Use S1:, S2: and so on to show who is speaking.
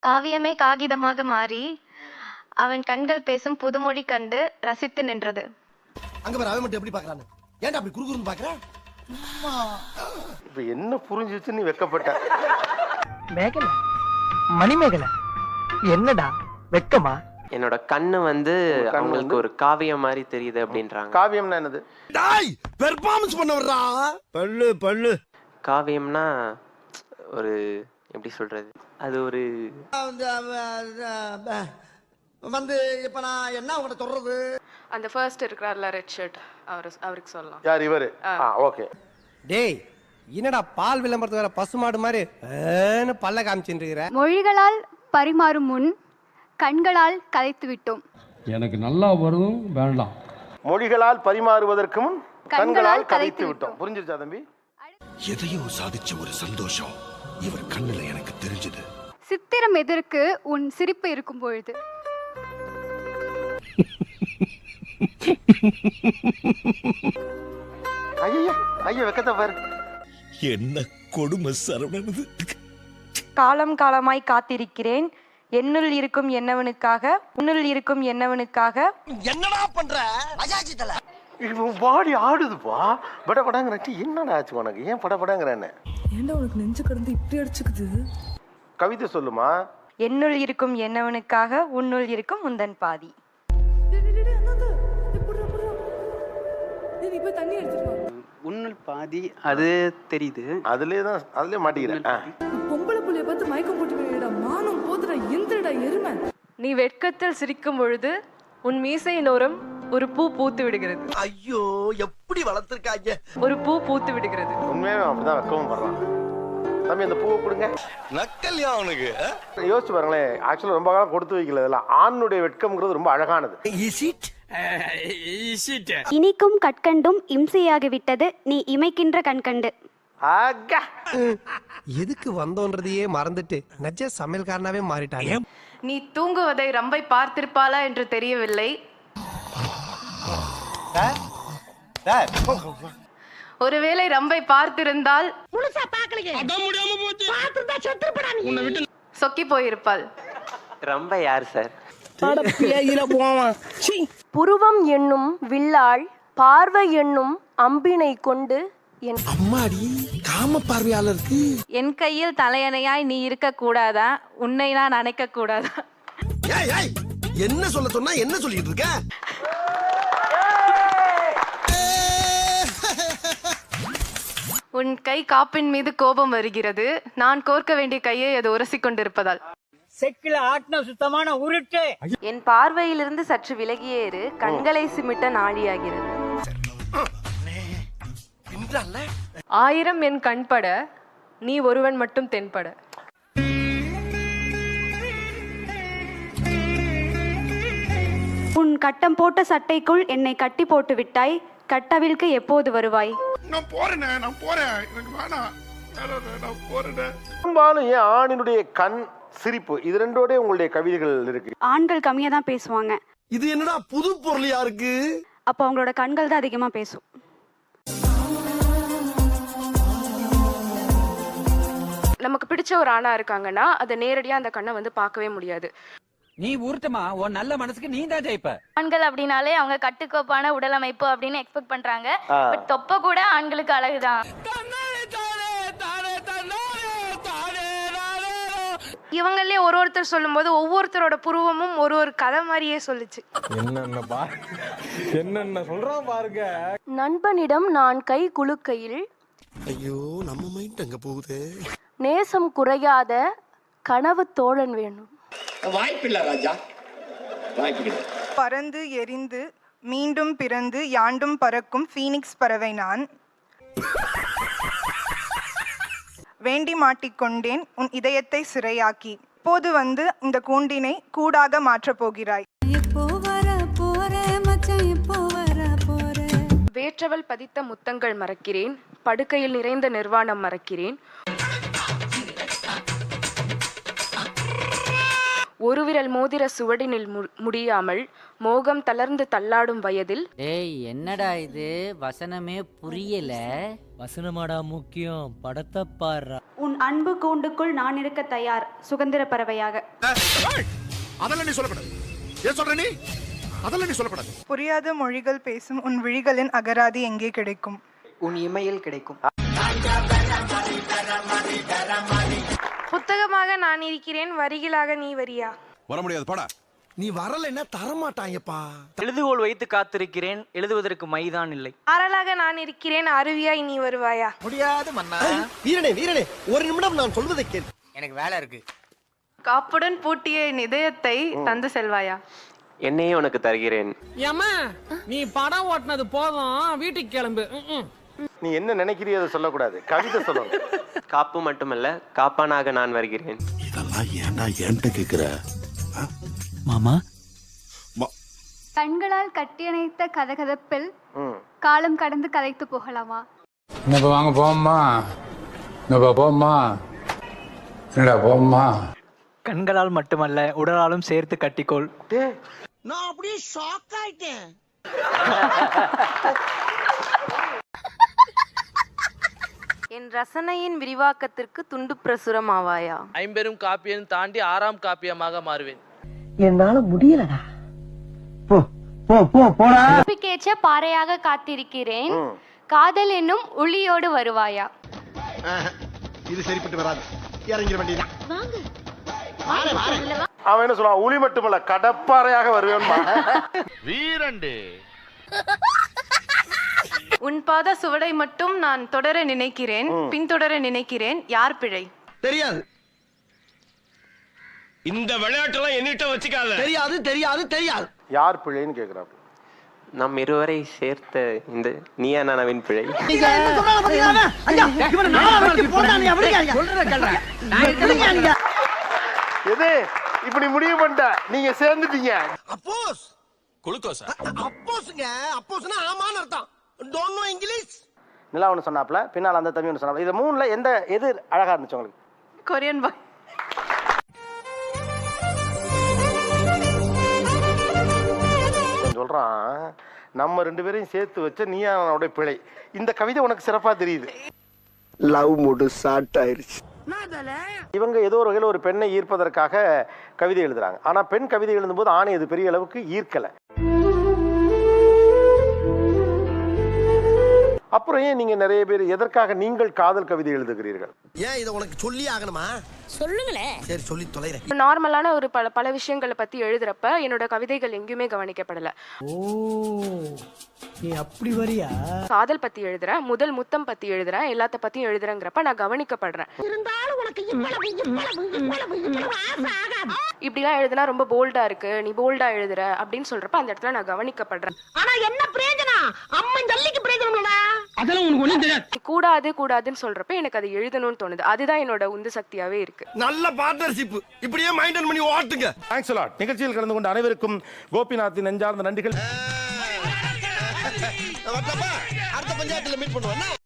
S1: காவியமே காகிதமாக மாறி அவன் கண்கள் பேசும் புதுமொழி கண்டு ரசித்து நின்றது.
S2: அங்க பாரு அவன் மட்டும் எப்படி பாக்குறான்னு. ஏன்டா அப்படி குறுகுறுன்னு பாக்குற?
S3: இப்ப என்ன புரிஞ்சிச்சு நீ வெக்கப்பட்ட?
S4: மேகல மணிமேகல என்னடா வெக்கமா?
S5: என்னோட கண்ணு வந்து அவங்களுக்கு ஒரு காவியம் மாதிரி தெரியுது அப்படின்றாங்க.
S3: காவியம்னா என்னது?
S2: டாய் பெர்ஃபார்மன்ஸ் பண்ண வர்றா. பல்லு
S5: காவியம்னா ஒரு எப்படி சொல்றது, அது ஒரு
S2: வந்து இப்ப நான் என்ன உங்கள்ட்ட சொல்றது?
S6: அந்த ஃபர்ஸ்ட் இருக்கிறார்ல ரெட் ஷர்ட், அவருக்கு சொல்லலாம்.
S3: யார் இவரு? ஓகே.
S4: டேய் என்னடா பால் விளம்பரத்து வர பசுமாடு மாதிரி பல்ல காமிச்சுட்டு இருக்கிற?
S7: மொழிகளால் பரிமாறும் முன் கண்களால் கதைத்து விட்டோம்.
S8: எனக்கு நல்லா வரும் வேண்டாம்.
S3: மொழிகளால் பரிமாறுவதற்கு முன் கண்களால் கதைத்து விட்டோம். புரிஞ்சிருச்சா தம்பி?
S2: எதையோ சாதிச்ச ஒரு சந்தோஷம் இவர் கண்ணுல எனக்கு தெரிஞ்சது.
S7: சித்திரம் எதற்கு உன் சிரிப்பு இருக்கும் பொழுது.
S3: ஐயா ஐயா வெக்கத்தை பாரு.
S2: என்ன கொடுமை சரவணனது.
S9: காலம் காலமாய் காத்திருக்கிறேன் என்னுள் இருக்கும் என்னவனுக்காக, உன்னுள் இருக்கும் என்னவனுக்காக.
S2: என்னடா பண்ற? அஜாஜிதல
S3: இவன் பாடி ஆடுதுப்பா. படபடங்கறட்டி என்னடா ஆச்சு உனக்கு? ஏன் படபடங்கறன்னு?
S6: ஏன்டா உனக்கு நெஞ்சு கடந்து இப்படி அடிச்சுக்குது?
S3: கவிதை சொல்லுமா.
S9: என்னுள் இருக்கும் என்னவனுக்காக, உன்னுள் இருக்கும் உந்தன் பாதி.
S6: தண்ணி எடுத்துட்டு
S5: உன்னுள் பாதி அது தெரியுது.
S3: அதுலயே மாட்டிக்கிறேன்.
S6: பொம்பளை புள்ளைய பார்த்து மயக்கம் போட்டு விடுடா, மானம் போதுடா, எந்திரடா எருமை. நீ வெட்கத்தில் சிரிக்கும் பொழுது உன் மீசையின் ஓரம் ஒரு பூ பூத்து விடுகிறது.
S2: ஐயோ எப்படி வளர்த்திருக்காங்க.
S6: ஒரு பூ பூத்து விடுகிறது.
S3: உண்மையாவே அப்படிதான் வெக்கவும் பண்றான். தம்பி அந்த பூவை கொடுங்க.
S2: நக்கல்யா அவனுக்கு.
S3: யோசிச்சு பாருங்களேன். ஆக்சுவலா ரொம்ப காலம் கொடுத்து வைக்கல. இதெல்லாம் ஆணுடைய வெட்கம்ங்கிறது ரொம்ப அழகானது.
S7: இனிக்கும் கற்கண்டும் இம்சையாகிவிட்டது நீ இமைக்கின்ற கண்கண்டு.
S4: எதுக்கு வந்தோன்றதையே மறந்துட்டு நஜ சமையல்காரனாவே மாறிட்டாங்க.
S6: நீ தூங்குவதை ரம்பை பார்த்திருப்பாளா என்று தெரியவில்லை. ஒருவேளை ரம்பை பார்த்திருந்தால் சொக்கி போயிருப்பாள்.
S5: ரொம்ப யார் சார்?
S9: புருவம் என்னும் வில்லாள் பார்வை என்னும் அம்பினை கொண்டு
S2: அம்மாடி காம பார்வையாளருக்கு
S9: என் கையில் தலையணையாய் நீ இருக்க கூடாதா, உன்னை நான் அணைக்க கூடாதா?
S2: என்ன சொல்ல சொன்னா என்ன சொல்லிட்டு இருக்க?
S6: உன் கை காப்பின் மீது கோபம் வருகிறது. நான் கோர்க்க வேண்டிய கையை அது உரசி கொண்டிருப்பதால்.
S4: செக்கில ஆட்டின சுத்தமான உருட்டு.
S9: என் பார்வையிலிருந்து சற்று விலகியேறு, கண்களை சிமிட்ட நாழியாகிறது.
S6: 1000 என் கண்பட, நீ ஒருவன் மட்டும் தென்பட.
S7: உன் கட்டம் போட்ட சட்டைக்குள் என்னை கட்டி போட்டு விட்டாய், கட்டவிழ்க்கு எப்போது வருவாய்?
S3: பெரும்பாலும் ஏன் ஆணினுடைய கண் சிரிப்பு இது ரெண்டோட உங்களுடைய கவிதைகள் இருக்கு.
S7: ஆண்கள் கம்மியா தான் பேசுவாங்க.
S2: இது என்னடா புது பொருளியா இருக்கு?
S7: அப்போ அவங்களோட கண்கள் தான் அதிகமா பேசும்.
S6: நமக்கு பிடிச்ச ஒரு ஆணா இருக்காங்கன்னா அதை நேரடியா அந்த கண்ணை வந்து பார்க்கவே முடியாது.
S4: நீ ஊர்த்தமா உன் நல்ல மனசுக்கு நீ தான் ஜெயிப்ப.
S1: ஆண்கள் அப்படின்னாலே அவங்க கட்டுக்கோப்பான உடல் அமைப்பு அப்படின்னு எக்ஸ்பெக்ட் பண்றாங்க. பட் தொப்பை கூட ஆண்களுக்கு அழகுதான்.
S6: இவங்களே ஒருத்தர் சொல்லும் போது ஒவ்வொருத்தரோட புருவமும் ஒரு ஒரு கதை மாதிரியே சொல்லுச்சு.
S8: என்னென்ன சொல்றான் பாருங்க.
S9: நண்பனிடம் நான் கை குலுக்கையில்
S2: ஐயோ நம்ம மைண்ட் அங்க போகுது.
S9: நேசம் குறையாத கனவு தோழன் வேணும்.
S2: வாய்ப்பில்ல ராஜா, வாய்ப்பில்ல.
S10: பறந்து எரிந்து மீண்டும் பிறந்து யாண்டும் பறக்கும் ஃபீனிக்ஸ் பறவை நான். வேண்டி மாட்டிக்கொண்டேன் உன் இதயத்தை சிறையாக்கி, இப்போது வந்து இந்த கூண்டினை கூடாக மாற்றப் போகிறாய். வேற்றவள் பதித்த முத்தங்கள் மறக்கிறேன், படுக்கையில் நிறைந்த நிர்வாணம் மறக்கிறேன்.
S6: ஒரு விரல் மோதிர சுவடினில் முடியாமல் மோகம் தளர்ந்து தள்ளாடும் வயதில்.
S11: ஏய் என்னடா இது வசனமே புரியல.
S12: வசனமாடா முக்கியம், படத்தை பாரு.
S7: உன் அன்பு கூண்டுக்குள் நான் இருக்க தயார் சுதந்திர பறவையாக.
S2: அதெல்லாம் நீ சொல்லக்கூடாது. ஏன் சொல்ற நீ? அதெல்லாம் நீ சொல்லக்கூடாது.
S10: புரியாத மொழிகள் பேசும் உன் விழிகளின் அகராதி எங்கே கிடைக்கும்?
S12: உன் இமையில் கிடைக்கும்.
S6: புத்தகமாக நான் இருக்கிறேன், வரிகளாக நீ வரியா?
S2: வர முடியாது, போடா.
S3: நீ வரலைன்னா தரமாட்டாங்கப்பா.
S12: எழுதுகோல் வைத்து காத்திருக்கிறேன், எழுதுவதற்கு மைதான் இல்லை.
S6: ஆறலாக நான் இருக்கிறேன், அருவியாய் நீ வருவாயா?
S3: முடியாது மன்னா. வீரனே வீரனே, ஒரு நிமிடம் நான் சொல்வதை கேள்.
S12: எனக்கு வேலை இருக்கு.
S6: காப்புடன் பூட்டிய என் இதயத்தை தந்து செல்வாயா?
S5: என்னையே உனக்கு தருகிறேன்.
S12: ஏமா நீ படம் ஓட்டினது போதும், வீட்டுக்கு கிளம்பு.
S3: நீ என்ன நினைக்கிறியோ அதை சொல்லக்கூடாது, கவிதை சொல்லணும்.
S5: காப்பு மட்டுமல்ல, காப்பானாக நான் வருகிறேன்.
S2: இதெல்லாம் ஏன்டா என்கிட்ட கேக்குற?
S12: மாமா
S7: கண்களால் கட்டியணைத்த கதகதப்பில் காலம் கடந்து கதைத்து போகலாமா?
S8: வாங்க போம்மா, போம்மா, என்னடா போம்மா.
S12: கண்களால் மட்டுமல்ல உடலாலும் சேர்த்து கட்டிக்கோள்.
S3: நான் அப்படியே ஷாக் ஆயிட்டேன்.
S9: என் ரசனையின் விரிவாக்கத்திற்கு துண்டு பிரசுரம் ஆவாயா?
S12: ஐம்பெரும் காப்பியம் தாண்டி 6ஆம் காப்பியமாக மாறுவேன்.
S3: என்னால முடியலடா.
S1: கேச்ச பாறையாக காத்திருக்கிறேன், காதல் என்னும் ஒளியோடு வருவாயா?
S3: இது சரிப்பட்டு வராது, இறங்கிட வேண்டியதான். அவன் என்ன சொல்லுவான்? உளி மட்டுமல்ல கடப்பாறையாக வருவேன்.
S2: வீரண்டு.
S6: உன் பாத சுவடை மட்டும் நான் தொடர நினைக்கிறேன், பின்தொடர நினைக்கிறேன், யார் பிழை?
S3: தெரியாது.
S8: இந்த விளையாட்டெல்லாம் என்னிட்ட வச்சுக்காத.
S3: தெரியாது தெரியாது தெரியாது. யார் பிழைன்னு கேக்குறாரு.
S5: நம் இருவரை சேர்த்த இந்த நீயா நானாவின் பிழை.
S3: எது இப்படி முடிவு பண்ணிட்ட? நீங்க சேர்ந்துட்டீங்க. அப்போஸ்
S2: குளுக்கோஸ்.
S3: அப்போஸ்ங்க, அப்போஸ்னா ஆமான்னு அர்த்தம். Don't know English. நிலா ஒன்று சொன்னாப்ல, பின்னால் அந்த தம்பி ஒன்று சொன்னாப்ல. இது மூணுல எது அழகா இருந்துச்சு உங்களுக்கு?
S6: கொரியன் பாய்.
S3: சொல்றான், நம்ம 2 பேரையும் சேர்த்து வச்ச நீயானோட பிழை. இந்த கவிதை உனக்கு சிறப்பா தெரியுது. லவ் மூடு ஸ்டார்ட் ஆயிருச்சு. இவங்க ஏதோ ஒரு வகையில் ஒரு பெண்ணை ஈர்ப்பதற்காக கவிதை எழுதுறாங்க. ஆனா பெண் கவிதை எழுதும்போது ஆணை அது பெரிய அளவுக்கு ஈர்க்கல. அப்புறம் ஏன் நீங்க நிறைய பேர் எதற்காக நீங்கள் காதல் கவிதை எழுதுகிறீர்கள்? ஏன் இதை உனக்கு சொல்லி ஆகணுமா? சொல்லுங்களேன். சரி சொல்லி தொலைறேன்.
S6: நார்மலான ஒரு பல விஷயங்களை பத்தி எழுதுறப்ப என்னோட கவிதைகள் எங்கேயுமே கவனிக்கப்படல.
S12: ஓ நீ அப்படி வரியா?
S6: காதல் பத்தி எழுதுறேன், முதல் முத்தம் பத்தி எழுதுறேன், எல்லாத்த பத்தியும் எழுதுறேங்கிறப்ப நான் கவனிக்கப்படுறேன். இப்படிலாம் எழுதுனா ரொம்ப போல்டா இருக்கு, நீ போல்டா எழுதுற அப்படின்னு சொல்றப்ப அந்த இடத்துல நான் கவனிக்கப்படுறேன்.
S12: ஆனா என்ன பிரயோஜனம்? அம்மா ஜல்லிக்கு பிரயோஜனம்டா. அதெல்லாம் உனக்கு ஒண்ணும் தெரியாது.
S6: கூடாதுன்னு சொல்றப்ப எனக்கு அது எழுதணும்னு தோணுது. அதுதான் என்னோட உந்து சக்தியாவே இருக்கு.
S3: நல்ல பார்ட்னர்ஷிப். இப்படியே மெயின்டைன் பண்ணி ஓட்டுங்க. Thanks a lot. நிகழ்ச்சியில் கலந்து கொண்ட அனைவருக்கும் கோபிநாத்தின் நெஞ்சார்ந்த நன்றிகள். அடுத்த பஞ்சாயத்துல மீட் பண்ணுவோம்.